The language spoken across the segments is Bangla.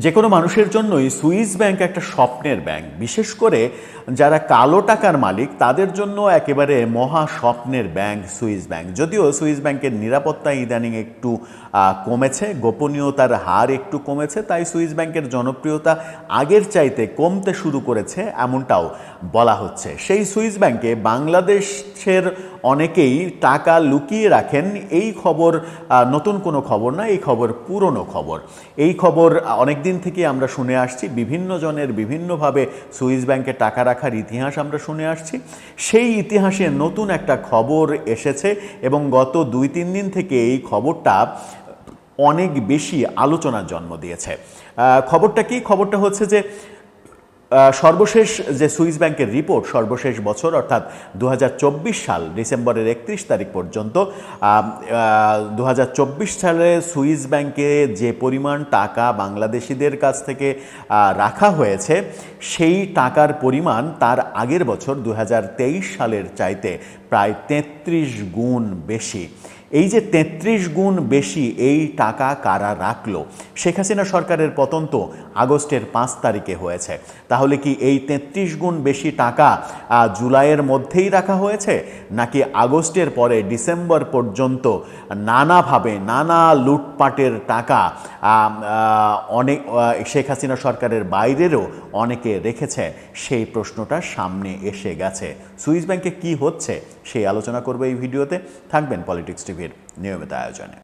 যে কোনো মানুষের জন্যই সুইস ব্যাংক একটা স্বপ্নের ব্যাংক। বিশেষ করে যারা কালো টাকার মালিক তাদের জন্য একেবারে মহা স্বপ্নের ব্যাংক সুইস ব্যাংক। যদিও সুইস ব্যাংকের নিরাপত্তা ইদানিং একটু কমেছে, গোপনীয়তার হার একটু কমেছে, তাই সুইস ব্যাংকের জনপ্রিয়তা আগের চাইতে কমতে শুরু করেছে এমনটাও বলা হচ্ছে। সেই সুইস ব্যাংকে বাংলাদেশের অনেকেই টাকা লুকিয়ে রাখেন। এই খবর নতুন কোনো খবর না, এই খবর পুরনো খবর। এই খবর অনেক দিন থেকে আমরা শুনে আসছি, বিভিন্ন জনের বিভিন্নভাবে সুইস ব্যাংকে টাকা রাখার ইতিহাস আমরা শুনে আসছি। সেই ইতিহাসে নতুন একটা খবর এসেছে এবং গত 2-3 দিন থেকে এই খবরটা অনেক বেশি আলোচনার জন্ম দিয়েছে। খবরটা কি? খবরটা হচ্ছে যে সর্বশেষ যে সুইস ব্যাংকের রিপোর্ট, সর্বশেষ বছর অর্থাৎ 2024 সাল ডিসেম্বরের 31 তারিখ পর্যন্ত 2024 সালে সুইস ব্যাংকে যে পরিমাণ টাকা বাংলাদেশিদের কাছ থেকে রাখা হয়েছে সেই টাকার পরিমাণ তার আগের বছর 2023 সালের চাইতে প্রায় 33 গুণ বেশি। এই যে 33 গুণ বেশি এই টাকা কারা রাখলো? শেখ হাসিনা সরকারের পতন তো আগস্টের 5 তারিখে হয়েছে। তাহলে কি এই 33 গুণ বেশি টাকা জুলাইয়ের মধ্যেই রাখা হয়েছে, নাকি আগস্টের পরে ডিসেম্বর পর্যন্ত নানাভাবে নানা লুটপাটের টাকা অনেক শেখ হাসিনা সরকারের বাইরেরও অনেকে রেখেছে? সেই প্রশ্নটা সামনে এসে গেছে। সুইস ব্যাংকে কি হচ্ছে সেই আলোচনা করবে এই ভিডিওতে। থাকবেন পলিটিক্স টিভির নিয়মিত আয়োজনে।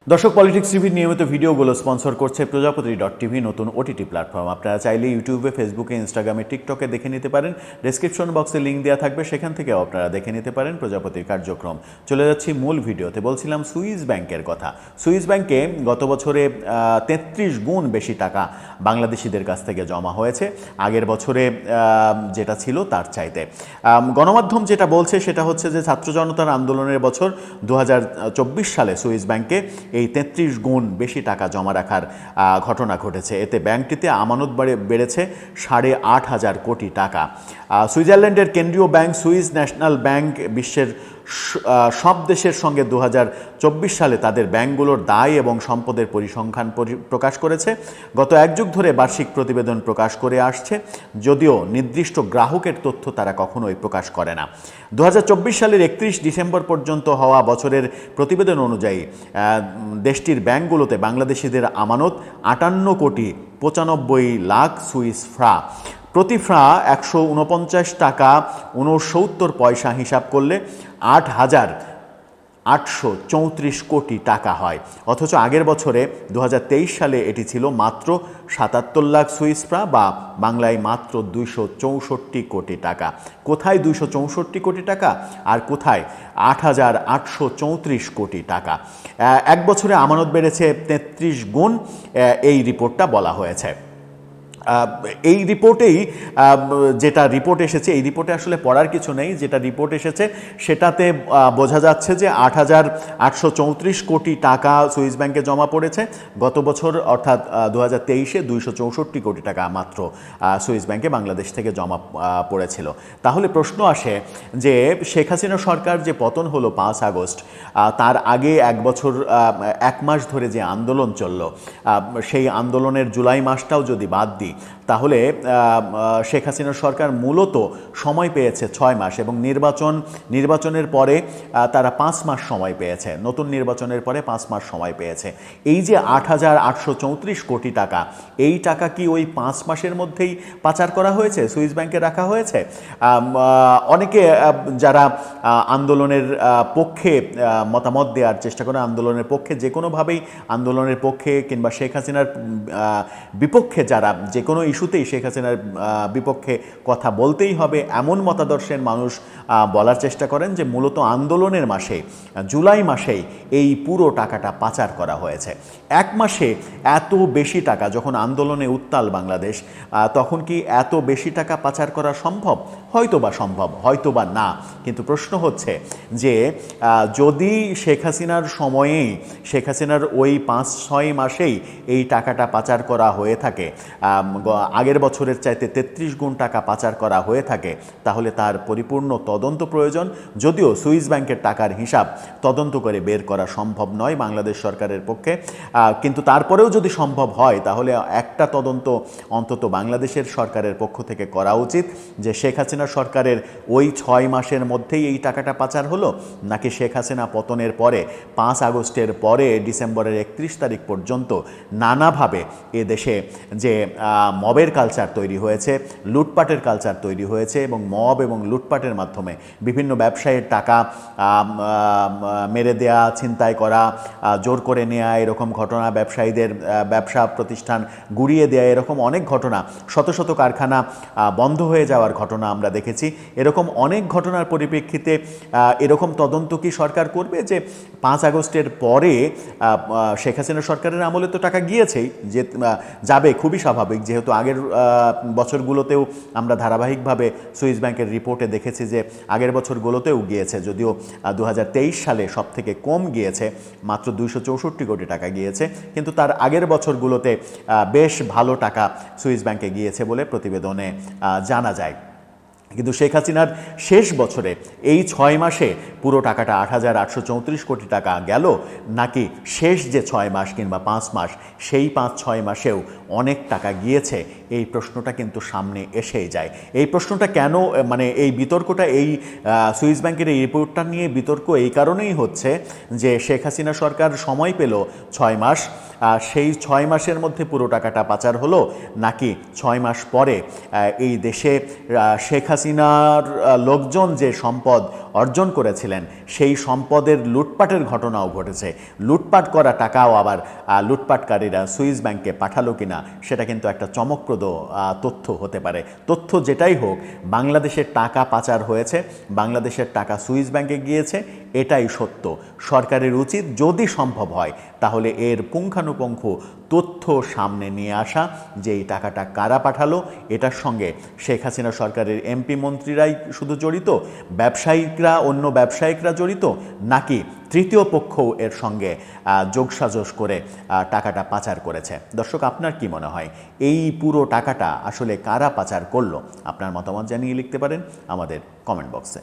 দর্শক, পলিটিক্স টিভির নিয়মিত ভিডিওগুলো স্পন্সর করছে প্রজাপতি.টিভি, নতুন ওটিটি প্ল্যাটফর্ম। আপনারা চাইলে ইউটিউবে, ফেসবুকে, ইনস্টাগ্রামে, টিকটকে দেখে নিতে পারেন। ডেসক্রিপশন বক্সে লিঙ্ক দেওয়া থাকবে, সেখান থেকেও আপনারা দেখে নিতে পারেন প্রজাপতির কার্যক্রম। চলে যাচ্ছি মূল ভিডিওতে। বলছিলাম সুইস ব্যাংকের কথা। সুইস ব্যাংকে গত বছরে 33 গুণ বেশি টাকা বাংলাদেশিদের কাছ থেকে জমা হয়েছে আগের বছরে যেটা ছিল তার চাইতে। গণমাধ্যম যেটা বলছে সেটা হচ্ছে যে ছাত্র জনতার আন্দোলনের বছর 2024 সালে সুইস ব্যাংকে এই 33 গুণ বেশি টাকা জমা রাখার ঘটনা ঘটেছে। এতে ব্যাংকটিতে আমানত বেড়েছে 8,500 কোটি টাকা। সুইজারল্যান্ডের কেন্দ্রীয় ব্যাংক সুইস ন্যাশনাল ব্যাংক বিশ্বের সব দেশের সঙ্গে 2024 সালে তাদের ব্যাংকগুলোর দায় এবং সম্পদের পরিসংখ্যান প্রকাশ করেছে। গত 1 যুগ ধরে বার্ষিক প্রতিবেদন প্রকাশ করে আসছে, যদিও নির্দিষ্ট গ্রাহকের তথ্য তারা কখনোই প্রকাশ করে না। 2024 সালের 31 ডিসেম্বর পর্যন্ত হওয়া বছরের প্রতিবেদন অনুযায়ী দেশটির ব্যাংকগুলোতে বাংলাদেশিদের আমানত 58 কোটি 95 লাখ সুইস ফ্রা। প্রতি ফ্রা 149 টাকা 69 পয়সা হিসাব করলে 8,834 কোটি টাকা হয়। অথচ আগের বছরে 2023 সালে এটি ছিল মাত্র 77 লাখ সুইস ফ্রা, বা বাংলায় মাত্র 264 কোটি টাকা। কোথায় 264 কোটি টাকা আর কোথায় 8,834 কোটি টাকা? 1 বছরে আমানত বেড়েছে 33 গুণ, এই রিপোর্টটা বলা হয়েছে। এই রিপোর্টেই যেটা রিপোর্ট এসেছে, এই রিপোর্টে আসলে পড়ার কিছু নেই। যেটা রিপোর্ট এসেছে সেটাতে বোঝা যাচ্ছে যে 8,834 কোটি টাকা সুইস ব্যাংকে জমা পড়েছে গত বছর, অর্থাৎ 2023-এ 264 কোটি টাকা মাত্র সুইস ব্যাংকে বাংলাদেশ থেকে জমা পড়েছিল। তাহলে প্রশ্ন আসে যে শেখ হাসিনা সরকার যে পতন হলো 5 আগস্ট, তার আগে 1 বছর 1 মাস ধরে যে আন্দোলন চলল, সেই আন্দোলনের জুলাই মাসটাও যদি বাদ দিই তাহলে শেখ হাসিনা সরকার মূলত সময় পেয়েছে 6 মাস, এবং নির্বাচনের পরে তারা 5 মাস সময় পেয়েছে। নতুন নির্বাচনের পরে 5 মাস সময় পেয়েছে। এই যে 8,834 কোটি টাকা, এই টাকা কি ওই 5 মাসের মধ্যেই পাচার করা হয়েছে, সুইস ব্যাংকে রাখা হয়েছে? অনেকে যারা আন্দোলনের পক্ষে মতামত দেওয়ার চেষ্টা করে, আন্দোলনের পক্ষে যে কোনোভাবেই, আন্দোলনের পক্ষে কিংবা শেখ হাসিনার বিপক্ষে যারা, যে কোনো ইস্যুতেই শেখ হাসিনার বিপক্ষে কথা বলতেই হবে এমন মতাদর্শের মানুষ বলার চেষ্টা করেন যে মূলত আন্দোলনের মাসে, জুলাই মাসেই এই পুরো টাকাটা পাচার করা হয়েছে। 1 মাসে এত বেশি টাকা, যখন আন্দোলনে উত্তাল বাংলাদেশ, তখন কি এত বেশি টাকা পাচার করা সম্ভব? হয়তোবা সম্ভব, হয়তোবা না। কিন্তু প্রশ্ন হচ্ছে যে যদি শেখ হাসিনার সময়েই, শেখ হাসিনার ওই 5-6 মাসেই এই টাকাটা পাচার করা হয়ে থাকে, আগের বছরের চাইতে 33 গুণ টাকা পাচার করা হয়ে থাকে তাহলে তার পরিপূর্ণ তদন্ত প্রয়োজন। যদিও সুইস ব্যাংকের টাকার হিসাব তদন্ত করে বের করা সম্ভব নয় বাংলাদেশ সরকারের পক্ষে, কিন্তু তারপরেও যদি সম্ভব হয় তাহলে একটা তদন্ত অন্তত বাংলাদেশের সরকারের পক্ষ থেকে করা উচিত যে শেখ হাসিনা সরকারের ওই 6 মাসের মধ্যেই এই টাকাটা পাচার হলো, নাকি শেখ হাসিনা পতনের পরে 5 আগস্টের পরে ডিসেম্বরের 31 তারিখ পর্যন্ত নানাভাবে এ দেশে যে মবের কালচার তৈরি হয়েছে, লুটপাটের কালচার তৈরি হয়েছে এবং মব এবং লুটপাটের মাধ্যমে বিভিন্ন ব্যবসায়ীর টাকা মেরে দেয়া, ছিনতাই করা, জোর করে নেওয়া, এরকম ঘটনা, ব্যবসায়ীদের ব্যবসা প্রতিষ্ঠান গুড়িয়ে দেয়া, এরকম অনেক ঘটনা, শত শত কারখানা বন্ধ হয়ে যাওয়ার ঘটনা আমরা দেখেছি। এরকম অনেক ঘটনার পরিপ্রেক্ষিতে এরকম তদন্ত কি সরকার করবে যে 5 আগস্টের পরে শেখ হাসিনা সরকারের আমলে তো টাকা গিয়েছেই, যে যাবে খুবই স্বাভাবিক, যেহেতু আগের বছরগুলোতেও আমরা ধারাবাহিকভাবে সুইস ব্যাংকের রিপোর্টে দেখেছি যে আগের বছরগুলোতেও গিয়েছে, যদিও 2023 সালে সব থেকে কম গিয়েছে, মাত্র 264 কোটি টাকা গিয়েছে, কিন্তু তার আগের বছরগুলোতে বেশ ভালো টাকা সুইস ব্যাংকে গিয়েছে বলে প্রতিবেদনে জানা যায়। কিন্তু শেখ হাসিনার শেষ বছরে এই 6 মাসে পুরো টাকাটা 8,834 কোটি টাকা গেল, নাকি শেষ যে 6 মাস কিংবা 5 মাস সেই 5-6 মাসেও অনেক টাকা গিয়েছে, এই প্রশ্নটা কিন্তু সামনে এসেই যায়। এই প্রশ্নটা কেন, মানে এই বিতর্কটা, এই সুইস ব্যাংকের এই রিপোর্টটা নিয়ে বিতর্ক এই কারণেই হচ্ছে যে শেখ হাসিনা সরকার সময় পেল 6 মাস, সেই 6 মাসের মধ্যে পুরো টাকাটা পাচার হলো, নাকি 6 মাস পরে এই দেশে শেখ হাসিনার লোকজন যে সম্পদ অর্জন করেছিলেন সেই সম্পদের লুটপাটের ঘটনাও ঘটেছে, লুটপাট করা টাকাও আবার লুটপাটকারীরা সুইস ব্যাংকে পাঠালো কিনা সেটা কিন্তু একটা চমকপ্রদ তথ্য হতে পারে। তথ্য যেটাই হোক, বাংলাদেশের টাকা পাচার হয়েছে, বাংলাদেশের টাকা সুইস ব্যাংকে গিয়েছে, এটাই সত্য। সরকারের উচিত যদি সম্ভব হয় তাহলে এর পুঙ্খানুপুঙ্খ তথ্য সামনে নিয়ে আসা, যে এই টাকাটা কারা পাঠালো, এটার সঙ্গে শেখ হাসিনা সরকারের এমপি মন্ত্রীরাই শুধু জড়িত, ব্যবসায়িকরা, অন্য ব্যবসায়িকরা জড়িত, নাকি তৃতীয় পক্ষও এর সঙ্গে যোগসাজশ করে টাকাটা পাচার করেছে। দর্শক, আপনার কি মনে হয় এই পুরো টাকাটা আসলে কারা পাচার করলো? আপনার মতামত জানিয়ে লিখতে পারেন আমাদের কমেন্ট বক্সে।